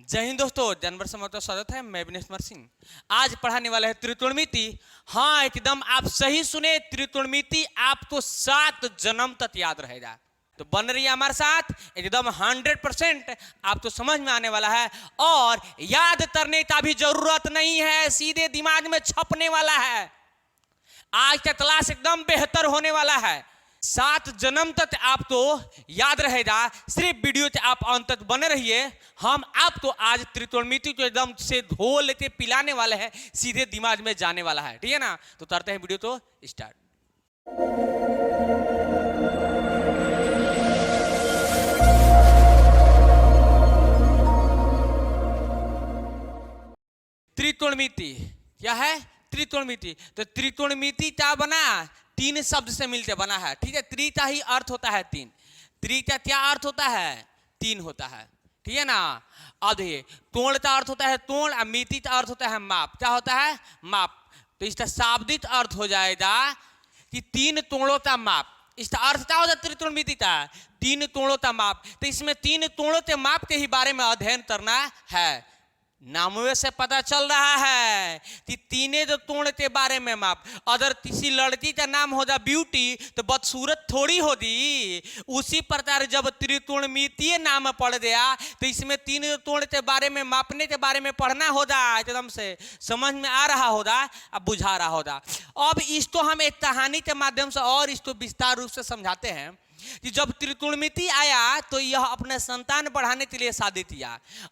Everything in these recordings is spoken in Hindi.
जय हिंद दोस्तों, जानवर समाचार में स्वागत है। मैं विनेश सिंह आज पढ़ाने वाला है त्रिकोणमिति। हाँ, एकदम आप सही सुने, त्रिकोणमिति आपको 7 जन्म तक याद रहेगा। तो बन रही है हमारे साथ, एकदम 100% आपको समझ में आने वाला है और याद करने का भी जरूरत नहीं है, सीधे दिमाग में छपने वाला है। आज का क्लास एकदम बेहतर होने वाला है। 7 जन्म तक आपको याद रहेगा। सिर्फ वीडियो से आप अंत तक बने रहिए। हम आपको आज त्रिकोणमिति को एकदम से धो लेके पिलाने वाले हैं, सीधे दिमाग में जाने वाला है, ठीक है ना। तो करते हैं वीडियो तो स्टार्ट। त्रिकोणमिति क्या है? त्रिकोणमिति। तो त्रिकोणमिति क्या बना? 3 शब्द से मिलकर बना है, ठीक है। त्रि का ही अर्थ होता है 3। त्रि का क्या अर्थ होता है? 3 होता है, ठीक है ना। अब देखिए, तोड़ का अर्थ होता है तोड़ और मिति का अर्थ होता है माप। क्या होता है? माप। तो इसका शाब्दिक अर्थ हो जाएगा कि 3 तोड़ों का माप। इसका अर्थ क्या होता है त्रिकोणमिति का? 3 तोड़ों का माप। तो इसमें 3 तोड़ों के माप के ही बारे में अध्ययन करना है। नामों से पता चल रहा है कि 3 जो तोड़ के बारे में माप। अगर किसी लड़की का नाम होगा ब्यूटी तो बदसूरत थोड़ी होगी। उसी प्रकार जब त्रिकोणमितीय नाम पढ़ गया तो इसमें 3 तोड़ के बारे में मापने के बारे में पढ़ना होगा। एकदम से समझ में आ रहा होगा, अब बुझा रहा होगा। अब इसको हम एक कहानी के माध्यम से और इसको विस्तार रूप से समझाते हैं कि जब त्रिकोणमिति आया तो यह अपने संतान बढ़ाने के लिए शादी किया।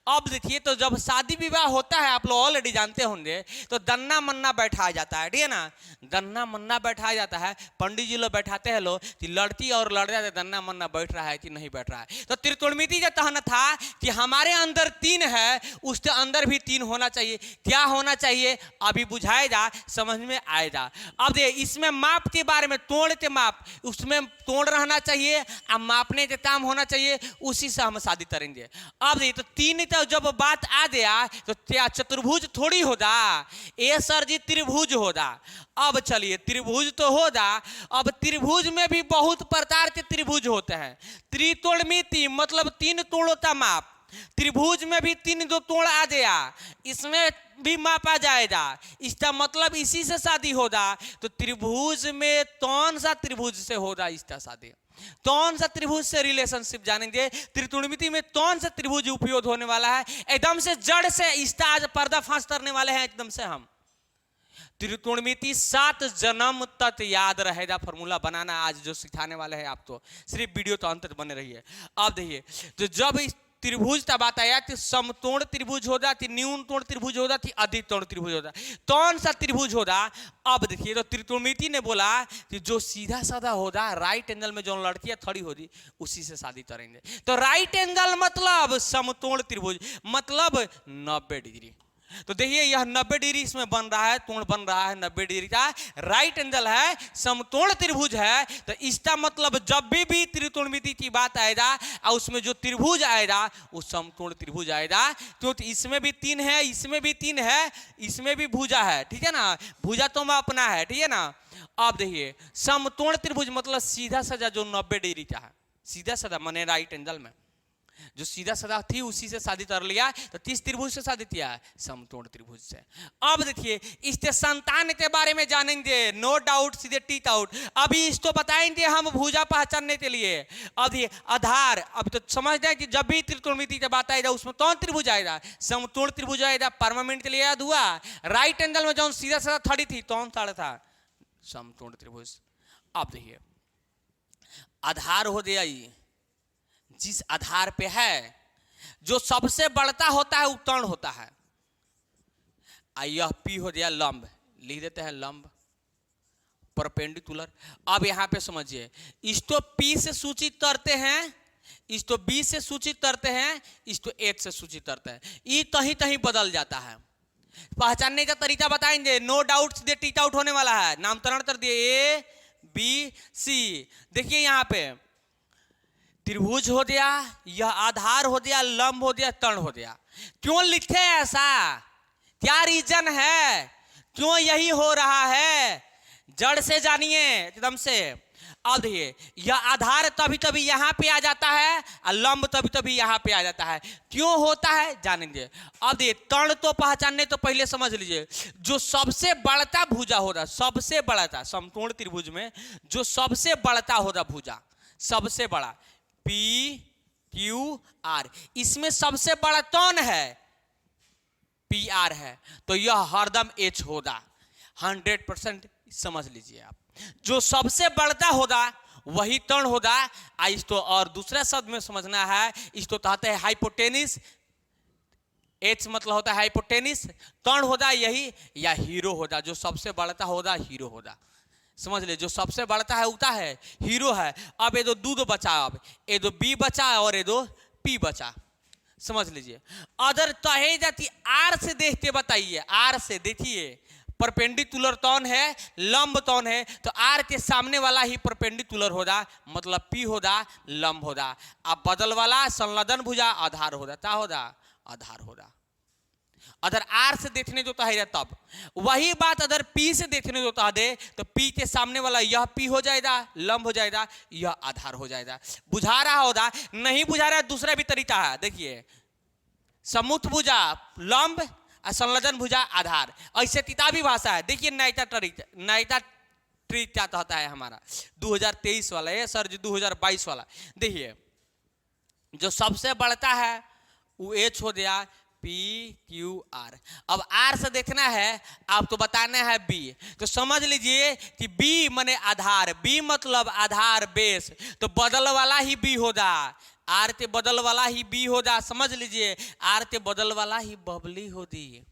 अब देखिए, तो जब शादी विवाह होता है, आप लोग ऑलरेडी जानते होंगे, तो दन्ना मन्ना बैठाया जाता है, ठीक है ना। दन्ना मन्ना बैठाया जाता है। पंडित जी लोग बैठाते हैं लोग कि लड़की और लड़का दन्ना मन्ना बैठ रहा है कि नहीं बैठ रहा है। तो त्रिकोणमिति का कहना था कि हमारे अंदर 3 है, उसके अंदर भी 3 होना चाहिए। क्या होना चाहिए अभी बुझाएगा, समझ में आएगा। अब देखिए, इसमें माप के बारे में, तोड़ के माप, उसमें तोड़ रहना चाहिए, अब मापने के काम होना चाहिए, उसी से हम शादी करेंगे। अब देखिए, तो 3 तो जब बात आ गया तो क्या चतुर्भुज थोड़ी होगा? ए सर जी त्रिभुज होगा। अब चलिए, त्रिभुज तो होगा। अब त्रिभुज में भी बहुत प्रकार के त्रिभुज होते हैं। त्रिकोणमिति मतलब 3 तोड़ों का माप। त्रिभुज में भी 3 जो तोड़ आ गया, इसमें भी मापा जाएगा। इसका मतलब इसी से शादी होगा। तो त्रिभुज में कौन सा त्रिभुज से होगा इसका शादी? कौन सा त्रिभुज से रिलेशनशिप जानेंगे? त्रिकोणमिति में कौन सा त्रिभुज उपयोग होने वाला है, एकदम से जड़ से इसका आज पर्दाफाश करने वाले हैं एकदम से हम। त्रिकोणमिति 7 जन्म तक याद रहेगा। फॉर्मूला बनाना आज जो सिखाने वाले हैं आपको, सिर्फ वीडियो तो अंत तक बने रहिए। अब देखिए, तो जब त्रिभुज का बात आया कि समतोड़ त्रिभुज होगा कि न्यून तोड़ त्रिभुज होगा कि अधिक तोड़ त्रिभुज होगा, कौन सा त्रिभुज होगा? अब देखिए, तो त्रिकोणमिति ने बोला कि जो सीधा साधा होगा, राइट एंगल में जो लड़कियां खड़ी होगी उसी से शादी करेंगे। तो राइट एंगल मतलब समतोड़ त्रिभुज, मतलब 90 डिग्री। तो देखिए, यह 90 डिग्री इसमें बन रहा है, तोड़ बन रहा है 90 डिग्री का, राइट एंगल है, समतोड़ त्रिभुज है। तो इसका मतलब जब भी त्रिकोणमिति की बात आएगा और उसमें जो त्रिभुज आएगा वो समतोड़ त्रिभुज आएगा। क्योंकि इसमें भी 3 है, इसमें भी 3 है, इसमें भी भुजा है, ठीक है ना। भुजा तो अपना है, ठीक है ना। अब देखिए, समतोड़ त्रिभुज मतलब सीधा साधा जो 90 डिग्री का है, सीधा साधा माने राइट एंगल में जो सीधा साधा थी उसी से शादी कर लिया। तो 30 त्रिभुज से शादी किया है, समतोड़ त्रिभुज से। अब देखिए, इसके संतान के बारे में जानेंगे, नो डाउट, सीधे टीट आउट। अभी इसको बताएंगे हम भुजा पहचानने के लिए। अब ये आधार, अब तो समझ जाए कि जब भी त्रिकोणमिति की बात आएगा उसमें कौन त्रिभुज आएगा? समतोड़ त्रिभुज आएगा। परमानेंट के लिए याद हुआ, राइट एंगल में जो सीधा साधा खड़ी थी कौन खड़ा था? समतोड़ त्रिभुज। अब देखिए, आधार हो गया, ये जिस आधार पे है, जो सबसे बढ़ता होता है उत्तर्ण होता है। यह पी हो गया लंब, लिख देते हैं लंब, परपेंडिकुलर। अब यहां पे समझिए, इसको पी से सूचित करते हैं, इसको बी से सूचित करते हैं, इसको एच से सूचित करते हैं। ये कहीं कहीं बदल जाता है। पहचानने का तरीका बताएंगे, नो डाउट, सीधे टीट आउट होने वाला है। नामकरण कर दिए ए बी सी। देखिए, यहां पे त्रिभुज हो गया, यह आधार हो गया, लंब हो गया, तर्ण हो गया। क्यों लिखे ऐसा? क्या रीजन है? क्यों यही हो रहा है? जड़ से जानिए एकदम से। अब देखिए यह आधार तभी तभी यहां पे आ जाता है और लंब तभी तभी यहां पे आ जाता है। क्यों होता है जानेंगे। अब देखिए तर्ण तो पहचानने तो पहले समझ लीजिए, जो सबसे बड़ता भुजा होता, सबसे बड़ता समकोण त्रिभुज में जो सबसे बड़ता होता भुजा, सबसे बड़ा पी क्यू आर, इसमें सबसे बड़ा कौन है, पी आर है, तो यह हरदम एच होगा 100%। समझ लीजिए आप, जो सबसे बड़ता होगा वही तर्ण होगा। इसको और दूसरा शब्द में समझना है, इसको कहते हैं हाइपोटेनिस। एच मतलब होता है हाइपोटेनिस, तर्ण होगा यही, या हीरो होगा, जो सबसे बड़ता होगा हीरो होगा। समझ ले, जो सबसे बड़ता है उता है हीरो है। अब ये दो दूध बचा, अब ये दो बी बचा और ये दो पी बचा। समझ लीजिए। अदर तहे जाती आर से देखते बताइए, आर से देखिए परपेंडिकुलर कौन है, लंब कौन है, तो आर के सामने वाला ही परपेंडिकुलर होगा, मतलब पी होगा, लंब होगा। अब बदल वाला संलग्न भुजा आधार होगा, क्या होगा, आधार होगा। अगर आर से देखने जो है तब वही बात अगर पी से देखने जो दे तो पी के सामने वाला यह पी हो जाएगा, लंब हो जाएगा, यह आधार हो जाएगा। बुझा रहा होगा, नहीं बुझा रहा दूसरा भी तरीका है। देखिए समुत भुजा लंब, संलग्न भुजा आधार, ऐसे किताबी भाषा है। देखिए नाइटा ट्रीट क्या कहता है हमारा 2023 वाला, ये सर जी 2022 वाला। देखिए जो सबसे बढ़ता है वो एच हो गया, पी क्यू आर। अब आर से देखना है आपको, बताना है बी, तो समझ लीजिए कि बी माने आधार, बी मतलब आधार बेस, तो बदल वाला ही बी होगा, आर के बदल वाला ही बी होगा। समझ लीजिए आर के बदल वाला ही बबली होगी,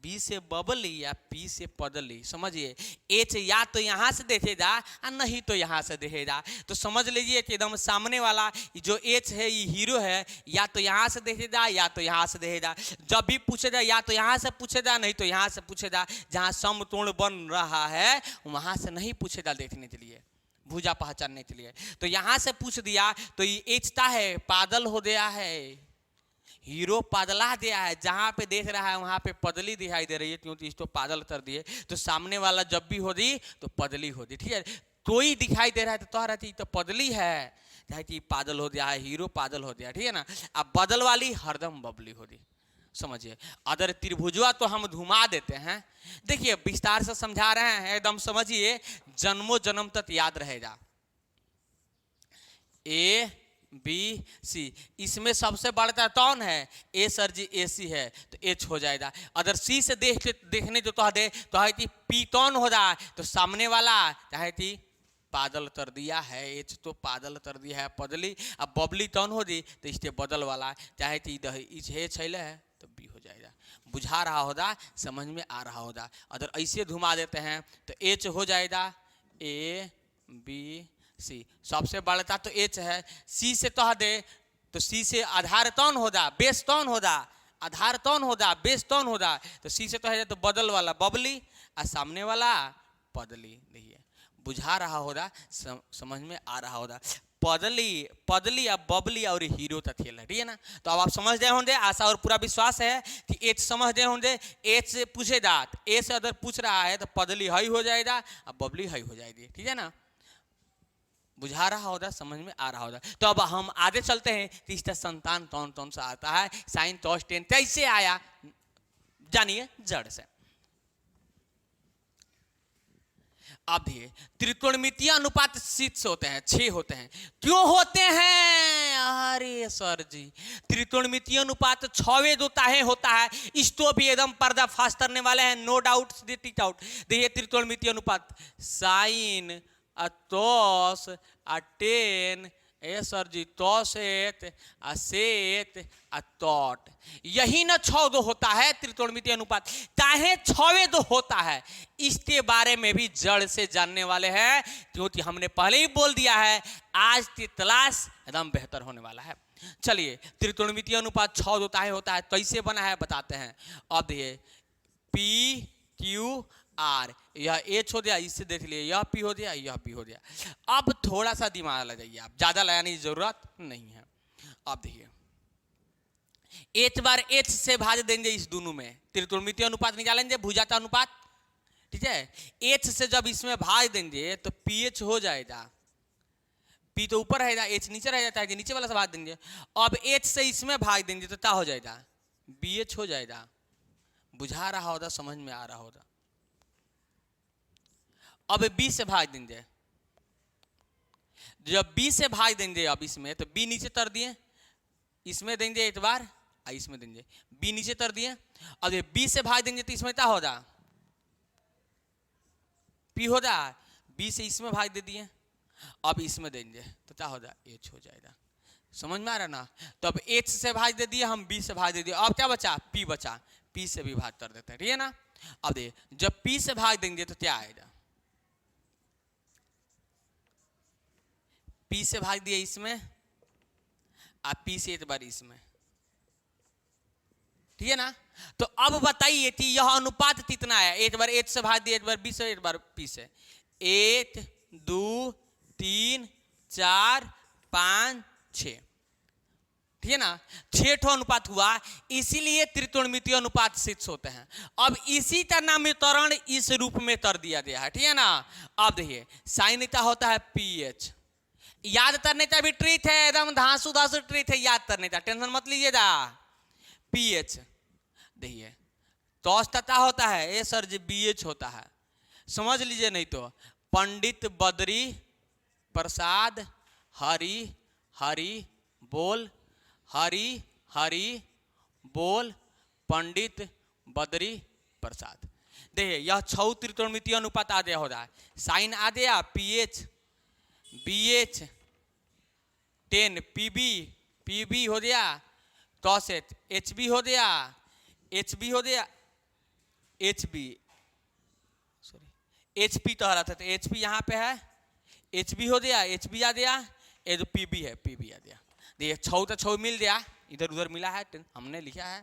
बी से बबली या पी से पदली। समझिए एच या तो यहाँ से देखेगा और नहीं तो यहाँ से देखेगा, तो समझ लीजिए कि एकदम सामने वाला जो एच है ये हीरो है, या तो यहाँ से देखेगा या तो यहाँ से देखेगा। जब भी पूछेगा या तो यहाँ से पूछेगा नहीं तो यहाँ से पूछेगा, जहाँ समतोड़ बन रहा है वहाँ से नहीं पूछेगा देखने के लिए, भुजा पहचानने के लिए। तो यहाँ से पूछ दिया तो ये एचता है, पादल हो गया है, हीरो पादला दिया है, जहां पे देख रहा है वहां पे पदली दिखाई दे रही है, क्योंकि इसको पादल कर दिए, तो सामने वाला जब भी होगी तो पदली होगी। ठीक है, कोई दिखाई दे रहा है तो कह रहा थी तो पदली है, चाहे पादल हो गया है, हीरो पादल हो गया। ठीक है ना। अब बदल वाली हरदम बबली होगी। समझिए अदर त्रिभुजवा तो हम घुमा देते हैं। देखिए विस्तार से समझा रहे हैं, एकदम समझिए, जन्मों जन्म तक याद रहेगा। ए बी सी, इसमें सबसे बड़ा कौन है, ए सर जी ए सी है, तो एच हो जाएगा। अगर सी से देखने जो तो दे तो है कि पी कौन हो रहा है, तो सामने वाला चाहे थी पादल कर दिया है, एच तो पादल कर दिया है पदली। अब बबली कौन हो दी तो इसके बदल वाला, चाहे थी छैले है तो बी हो जाएगा। बुझा रहा होगा, समझ में आ रहा होगा। अगर ऐसे घुमा देते हैं तो एच हो जाएगा ए बी सी, सबसे बड़ा तो एच है। सी से कह दे तो सी से आधार कौन होगा, बेस कौन होगा, आधार कौन होगा, बेस कौन होगा, तो सी से कह तो बदल वाला बबली और सामने वाला पदली। देखिए बुझा रहा होगा, समझ में आ रहा होगा। पदली अब बबली और हीरो का खेल है। ठीक है ना। तो अब आप समझ गए होंगे, आशा और पूरा विश्वास है कि एच समझ गए होंगे। एच से पूछेगा, ए से अगर पूछ रहा है तो पदली हई हो जाएगा और बबली हई हो जाएगी। ठीक है ना। बुझा रहा होगा, समझ में आ रहा होगा। तो अब हम आगे चलते हैं कि इसका संतान कौन कौन सा आता है, साइन कॉस टेन कैसे आया, जानिए जड़ से। अब भी त्रिकोणमितीय अनुपात 6 होते हैं, 6 होते हैं। क्यों होते हैं, अरे सर जी त्रिकोणमितीय अनुपात 6वें जो ताहे होता है, इसको भी एकदम पर्दाफाश करने वाले हैं, नो डाउट टीट आउट। देखिए त्रिकोणमितीय अनुपात साइन तोस टेन, ए सर जी तोसेत सेत तोट, यही ना 6 दो होता है त्रिकोणमितीय अनुपात। चाहे 6वें दो होता है, इसके बारे में भी जड़ से जानने वाले हैं, क्योंकि हमने पहले ही बोल दिया है आज की क्लास एकदम बेहतर होने वाला है। चलिए त्रिकोणमितीय अनुपात 6 दो ताहे होता है, कैसे बना है बताते हैं। अब देखिए पी क्यू आर, यह एच हो गया, इससे देख लिए यह पी हो गया, यह पी हो गया। अब थोड़ा सा दिमाग लगाइए, आप ज्यादा लगाने की जरूरत नहीं है। अब देखिए एच बार एच से भाज देंगे, इस दोनों में त्रिकोणमितीय अनुपात निकालेंगे, भुजाता अनुपात। ठीक है, एच से जब इसमें भाज देंगे तो पी एच हो जाएगा, पी तो ऊपर रहेगा, एच नीचे रह जाता है कि नीचे वाला से भाग देंगे। अब एच से इसमें भाग देंगे तो क्या हो जाएगा, बी एच हो जाएगा। बुझा रहा होगा, समझ में आ रहा होगा। अब बी से भाग देंगे, जब बी से भाग देंगे अब इसमें, तो बी नीचे तर दिए, इसमें देंगे एक बार, इसमें देंगे, बी नीचे तर दिए। अब ये बी से भाग देंगे तो इसमें क्या होगा, पी हो जाए, बी से इसमें भाग दे दिए, अब इसमें देंगे तो क्या होगा, एच हो जाएगा। समझ में आ रहा ना। तो अब एच से भाग दे दिए, हम बी से भाग दे दिए, अब क्या बचा, पी बचा, पी से भी भाग कर देते हैं, ठीक है ना। अब देखिए जब पी से भाग देंगे तो क्या आएगा, पी से भाग दिए इसमें, आप पी से एक बार इसमें, ठीक है ना। तो अब बताइए कि यह अनुपात कितना है, एक बार एच से भाग दिए, एक बार बी से, एक बार पी से। 1 2 3 4 5 6, ठीक है ना। 6 ठो अनुपात हुआ, इसीलिए त्रिकोणमितीय अनुपात 6 होते हैं। अब इसी का नामकरण इस रूप में कर दिया गया है, ठीक है ना। अब देखिए साइन का होता है पीएच, याद करने का भी ट्रिक है, एकदम धांसू धांसू ट्रिक है याद करने का, टेंशन मत लीजिएगा। पीएच देखिए तो क्या होता है, ए सर जी बीएच होता है, समझ लीजिए, नहीं तो पंडित बद्री प्रसाद हरि हरि बोल, हरि हरि बोल पंडित बद्री प्रसाद। देखिए यह 6 त्रिकोणमितीय अनुपात आ गया हो रहा है। साइन आ गया पीएच, बीएच 10, पीबी पीबी हो गया, कॉसेट एचबी हो गया, एचबी हो गया, एचबी सॉरी एचपी तो हरा था, तो एचपी यहाँ पे है, एचबी हो गया, एचबी आ गया, ये जो पीबी है पीबी आ गया। देखिए 6 तो 6 मिल गया, इधर उधर मिला है, हमने लिखा है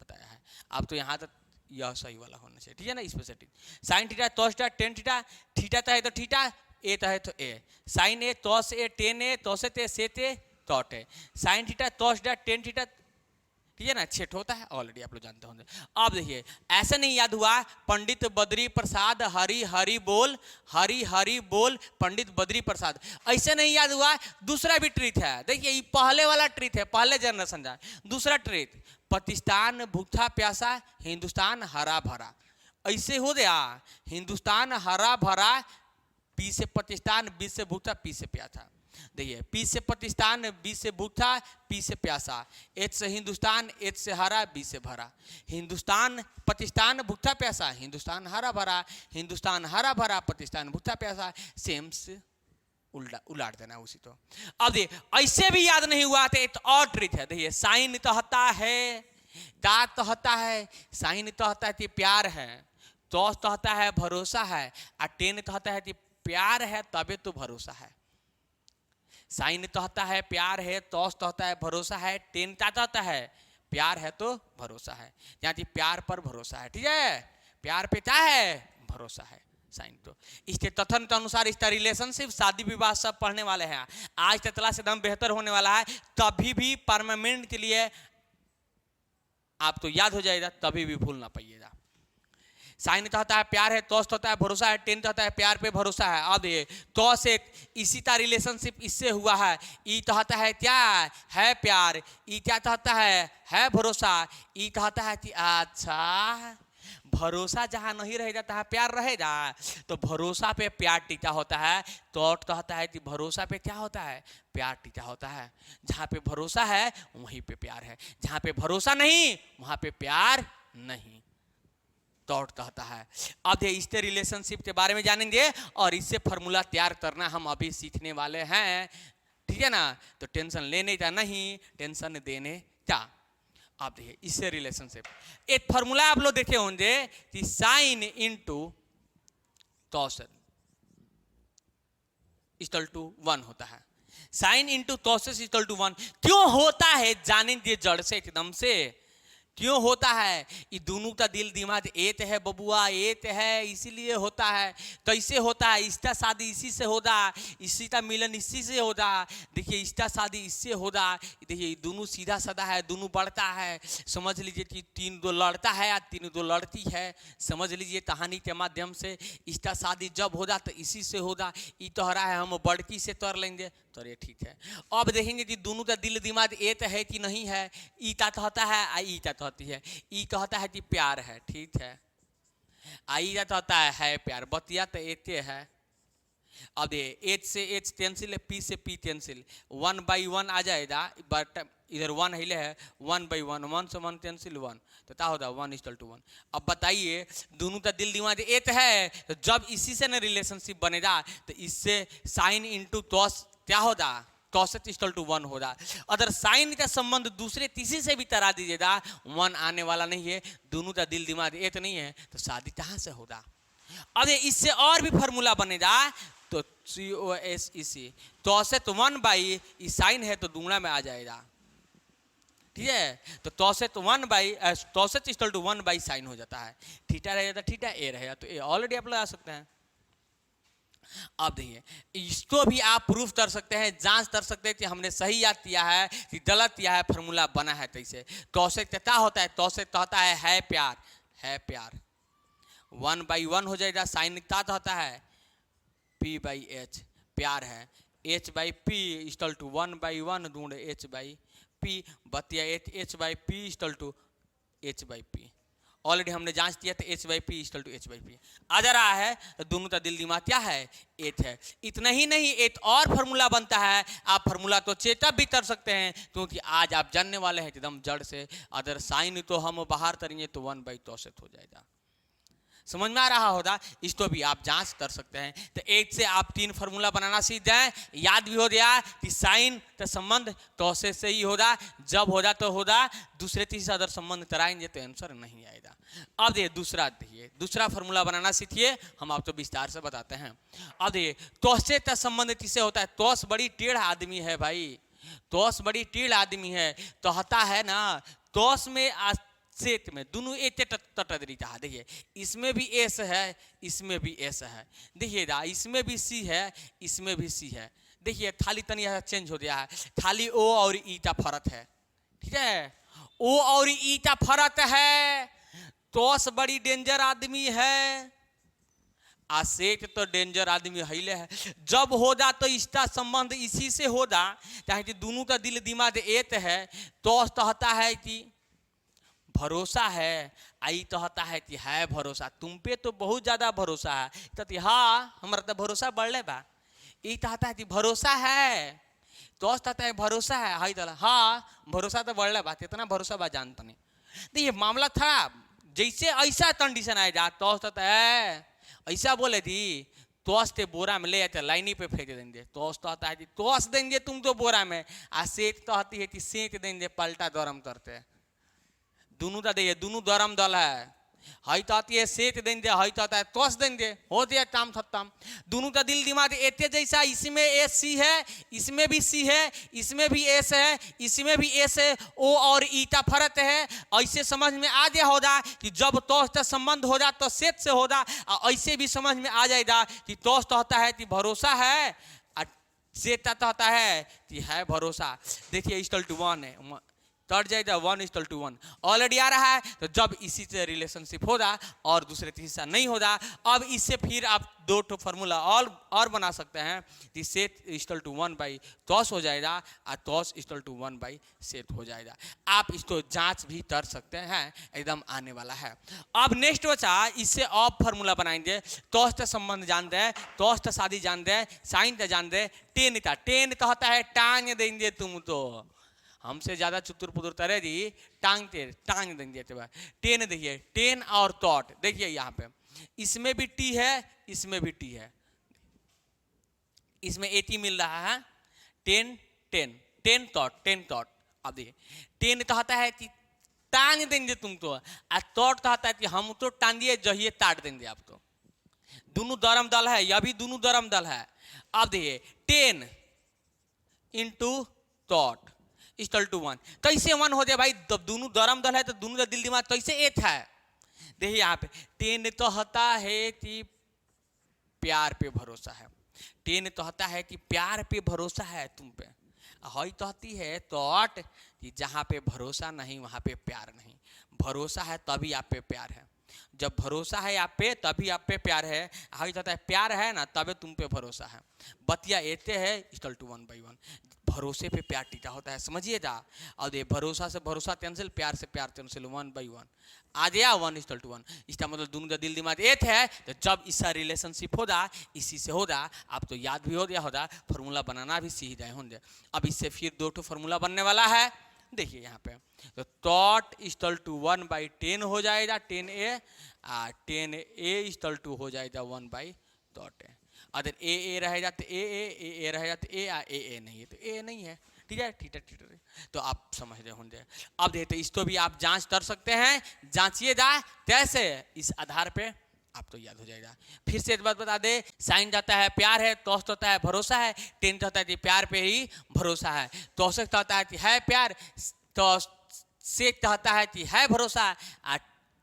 बताया है। अब तो यहाँ तक यह सही वाला होना चाहिए, ठीक है ना। इस पे सेटिंग साइन थीटा तो थीटा टेन थीटा, थीटा तो है तो थीटा, ए तो है तो ए, साइन ए तो से ए टेन ए तो से ते टॉट है, साइन थीटा तो थीटा टेन थीटा, ठीक है ना। 6 होता है ऑलरेडी आप लोग जानते होंगे। अब देखिए ऐसा नहीं याद हुआ, पंडित बद्री प्रसाद हरि हरि बोल, हरि हरि बोल पंडित बद्री प्रसाद, ऐसे नहीं याद हुआ। दूसरा भी ट्रिक है, देखिए ये पहले वाला ट्रिक है, पहले जनरेशन का। दूसरा ट्रिक, पाकिस्तान भूखा प्यासा हिंदुस्तान हरा भरा, ऐसे हो गया, हिंदुस्तान हरा भरा, पी से पाकिस्तान, बी से भूखा, पी से प्यासा। देखिए पी से पाकिस्तान, बी से भूखा, पी से प्यासा, एच से हिंदुस्तान, एच से हरा, बी से भरा। हिंदुस्तान पाकिस्तान भूखा प्यासा, हिंदुस्तान हरा भरा, हिंदुस्तान हरा भरा पाकिस्तान भूखा प्यासा, सेम से उलाट देना उसी। तो अब देखिए ऐसे भी याद नहीं हुआ तो एक और ट्रिक है। देखिए साइन तो होता है, दांत तो होता है, साइन तो होता है कि प्यार है, तो होता है भरोसा है, और टेन तो होता है कि प्यार है तबे तो भरोसा है। साइन तो होता है प्यार है, तोस तो होता है भरोसा है, टेन क्या होता है, प्यार है तो भरोसा है, यहाँ की प्यार पर भरोसा है, ठीक है, प्यार पे क्या है, भरोसा है। साइन तो इसके कथन के अनुसार इसका रिलेशनशिप शादी विवाह सब पढ़ने वाले हैं, आज का क्लास एकदम बेहतर होने वाला है, कभी भी परमानेंट के लिए आप तो याद हो जाएगा, कभी भी भूल ना पाइएगा। साइन तो होता है प्यार है, तोस्त होता है भरोसा है, टेन होता है प्यार पे भरोसा है। अब ये तो से इसी का रिलेशनशिप इससे हुआ है, ई तो होता है क्या है प्यार, ई क्या होता है भरोसा, ई कहता है कि अच्छा भरोसा जहाँ नहीं रहेगा तहाँ प्यार रहेगा, तो भरोसा पे प्यार टीका होता है। तो कहता है कि भरोसा पे क्या होता है, प्यार टीका होता है। जहाँ पे भरोसा है वहीं पे प्यार है, जहाँ पे भरोसा नहीं वहाँ पे प्यार नहीं, टॉट कहता है। अब इसके रिलेशनशिप के बारे में जानेंगे और इससे फॉर्मूला तैयार करना हम अभी सीखने वाले हैं, ठीक है ना। तो टेंशन लेने का नहीं, टेंशन देने का। अब देखिए इससे रिलेशनशिप एक फॉर्मूला आप लोग देखे होंगे कि sine into cos equal to 1 होता है। Sine into cos equal to 1 क्यों होता है जानेंगे जड़ से एकदम से, क्यों होता है। ये दोनों का दिल दिमाग एक है बबुआ, एक है, इसीलिए होता है। कैसे होता है, इसका शादी इसी से होगा, इसी का मिलन इसी से होगा। देखिए इसका शादी इससे होगा, देखिए दोनों सीधा साधा है, दोनों बढ़ता है। समझ लीजिए कि 3 दो लड़ता है या 3 दो लड़ती है, समझ लीजिए कहानी के माध्यम से। इसका शादी जब होगा तो इसी से होगा, ये तो हरा है हम बड़की से तर लेंगे तो ये ठीक है। अब देखेंगे कि दोनों का दिल दिमाग एक है कि नहीं है। ईटा कहता है आ ईटा कहती है। ई कहता है कि प्यार है, ठीक है। आई कहता है प्यार, बतिया तो एक है। अब ये एच से एच टेंसिल है, पी से पी टेंसिल, 1 by 1 आ जाएगा, बट इधर 1 हिले है, 1 by 1, 1 से 1 टेंसिल 1, तो क्या होता है 1:1। अब बताइए दोनों का दिल दिमाग एक है, तो जब इसी से ना रिलेशनशिप बनेगा तो इससे साइन इंटू टॉस क्या होगा, टॉस=1 होगा। अगर साइन का संबंध दूसरे तीसरे से भी तरा दीजिएगा 1 आने वाला नहीं है, दोनों का दिल दिमाग एक नहीं है, तो शादी कहाँ से होगा। अब इससे और भी फार्मूला बनेगा, तो COSEC टॉस=1 बाई साइन है तो दूंगा में आ जाएगा, ठीक है। तो टॉस=1 बाई साइन हो जाता है। थीटा रहेगा तो थीटा, ए रहेगा तो ए, ऑलरेडी आप लगा सकते हैं। अब देखिए इसको भी आप प्रूफ कर सकते हैं, जांच कर सकते हैं कि हमने सही याद किया है कि गलत किया है, फार्मूला बना है कैसे। टॉस क्या होता है, टॉस कहता है प्यार, है प्यार, 1 by 1 हो जाएगा। साइन क्या होता है, P/H, प्यार है। H/P=1 by 1 ढूंढ H/P, बतिया H/P=H/P। ऑलरेडी हमने जांच किया था H/P=H/P आ जा रहा है, तो दोनों का दिल दिमाग क्या है, एट है। इतना ही नहीं, एक और फार्मूला बनता है, आप फार्मूला तो चेकअप भी कर सकते हैं, क्योंकि आज आप जानने वाले हैं एकदम जड़ से। अगर साइन तो हम बाहर करेंगे तो 1/टॉस हो जाएगा, समझ में आ रहा होगा। इसको भी आप जांच कर सकते हैं। तो एक से आप 3 फार्मूला बनाना सीख जाए, याद भी हो गया कि साइन का संबंध टॉस से ही होगा, जब होगा तो होगा, दूसरे तीसरे अदर संबंध कराएंगे तो आंसर नहीं आएगा। अब देखिए दूसरा फार्मूला बनाना सीखिए, हम आपको विस्तार से बताते हैं। अब देखिए टॉस का संबंध किससे होता है, टॉस बड़ी टेढ़ आदमी है भाई, टॉस बड़ी टेढ़ आदमी है, तो होता है ना टॉस में सेट में दोनों एक तटदरीता है। देखिए इसमें भी एस है, इसमें भी एस है, देखिएगा इसमें भी सी है, इसमें भी सी है। देखिए थाली तनी चेंज हो गया है, थाली ओ और ई का फर्क है, ठीक है, ओ और ई का फर्क है। टॉस बड़ी डेंजर आदमी है, आसेट तो डेंजर आदमी है। जब होगा तो इसका संबंध इसी से होगा, चाहे कि दोनों का दिल दिमाग एक है। टॉस कहता है कि भरोसा है, आई कहता है कि है भरोसा, तुम पे तो बहुत ज्यादा भरोसा है, कहती हाँ हमारा तो भरोसा बढ़ले बा। ई कहता है कि भरोसा है, तो कहता है भरोसा है, हाई तो हाँ भरोसा तो बढ़ले बा, इतना भरोसा बा जानता नहीं। देखिए मामला था जैसे ऐसा कंडीशन आएगा, तो कहता है ऐसा बोले थी टॉस ते बोरा में ले आते लाइनी पे फेंक देंगे। टॉस कहता है कि टॉस देंगे तुम तो बोरा में, आ सेठ कहती है कि सेठ देंगे पलटा दरम करते। दोनों का देखिए दोनों दरम दल है, हई तो आती है सेठ देंगे, हई तो आता है टॉस देंगे, हो दिया काम खत्म। दोनों का दिल दिमाग एते जैसा, इसमें एस सी है, इसमें भी सी है, इसमें भी एस है, इसमें भी एस है, ओ और ई का फर्क है। ऐसे समझ में आ गया होगा कि जब टॉस का संबंध होगा तो सेठ से होगा, और ऐसे भी समझ में आ जाएगा कि टॉस तो होता है कि भरोसा है, सेठ तो होता है कि है भरोसा। देखिए =1 है, तट जाएगा 1:1 ऑलरेडी आ रहा है। तो जब इसी से रिलेशनशिप होगा और दूसरे तीसरा नहीं होगा, अब इससे फिर आप 2 फार्मूला और बना सकते हैं कि सेट =1 बाई टॉस हो जाएगा और टॉस =1 बाई सेट हो जाएगा। आप इसको जांच भी कर सकते हैं, एकदम आने वाला है। अब नेक्स्ट बचा, इससे अब फार्मूला बनाएंगे। टॉस का संबंध जान दे, टॉस का शादी जान दे, साइन का जान दे, टेन कहता है टांग देंगे तुम तो, हमसे ज्यादा चुतुर पुतुर तरह जी टांग देंगे। टेन देखिए, टेन और टॉट देखिए यहाँ पे, इसमें भी टी है, इसमें भी टी है, इसमें 80 मिल रहा है। Ten taught. अब देखिए टेन कहता है कि टांग देंगे तुम तो, और टॉट कहता है कि हम तो टांगिए जहिए काट देंगे आप तो। दोनों धर्म दल है, यह भी दोनों धर्म दल है। अब देखिए 10 × टॉट =1, कैसे 1 हो जाए भाई, दोनों धर्म दल है तो दोनों का दिल दिमाग कैसे एक है। देखिए यहाँ पे 10 तो होता है कि प्यार पे भरोसा है, 10 तो होता है कि प्यार पे भरोसा है तुम पे, हई कहती है टॉट कि जहाँ पे भरोसा नहीं वहाँ पे प्यार नहीं, भरोसा है तभी आप पे प्यार है। जब भरोसा है आप पे तभी आप पे प्यार है, आगे जाता है प्यार है ना तबे तुम पे भरोसा है। बतिया एते है इक्वल टू 1/1, भरोसे पे प्यार टीका होता है, समझिए जा। और ये भरोसा से भरोसा कैंसिल, प्यार से प्यार कैंसिल, 1/1 आ गया, 1:1। इसका मतलब दोनों का दिल दिमाग एक है। तो जब इसका रिलेशनशिप होगा इसी से होगा, आप तो याद भी हो गया होगा, फॉर्मूला बनाना भी सीख जाए होंगे। अब इससे फिर 2 फॉर्मूला बनने वाला है, देखिए यहाँ पे। तो टॉट इक्वल टू 1/10 हो जाएगा 10a, 10a हो जाएगा 1/a। अगर ए रहेगा तो ए रहेगा तो ए नहीं है तो ए नहीं है, ठीक है, ठीक है। तो आप समझ रहे होंगे। अब देखते इसको भी आप जांच कर सकते हैं, जांचिए जाए कैसे, इस आधार पे आप तो याद हो जाएगा। फिर से एक बात बता दे, साइन जाता है प्यार है, टॉस होता है भरोसा है, टेन होता है कि प्यार पे ही भरोसा है, टॉस होता है कि है प्यार, टॉस से कहता है कि है भरोसा,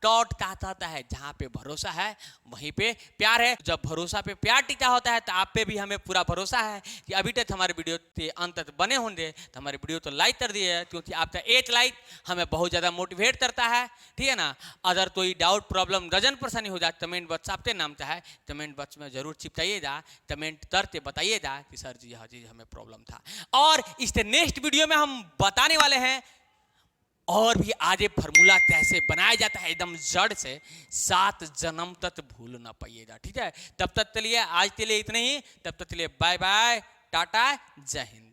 टॉट कहता है जहाँ पे भरोसा है वहीं पे प्यार है। जब भरोसा पे प्यार टिका होता है तो आप पे भी हमें पूरा भरोसा है कि अभी तक हमारे वीडियो के अंत तक बने होंगे तो हमारे वीडियो तो लाइक कर दिए, क्योंकि आपका एक लाइक हमें बहुत ज़्यादा मोटिवेट करता है, ठीक है ना। अगर कोई डाउट प्रॉब्लम रजन परेशानी हो जाए, कमेंट बॉक्स आपके नाम का है, कमेंट बॉक्स में जरूर चिपकाइएगा, कमेंट करके बताइएगा कि सर जी हाँ जी हमें प्रॉब्लम था। और इसके नेक्स्ट वीडियो में हम बताने वाले हैं और भी आगे फार्मूला कैसे बनाया जाता है एकदम जड़ से, 7 जन्म तक भूल ना पाइएगा, ठीक है। तब तक चलिए आज के लिए इतने ही, तब तक चलिए बाय बाय, टाटा, जय हिंद।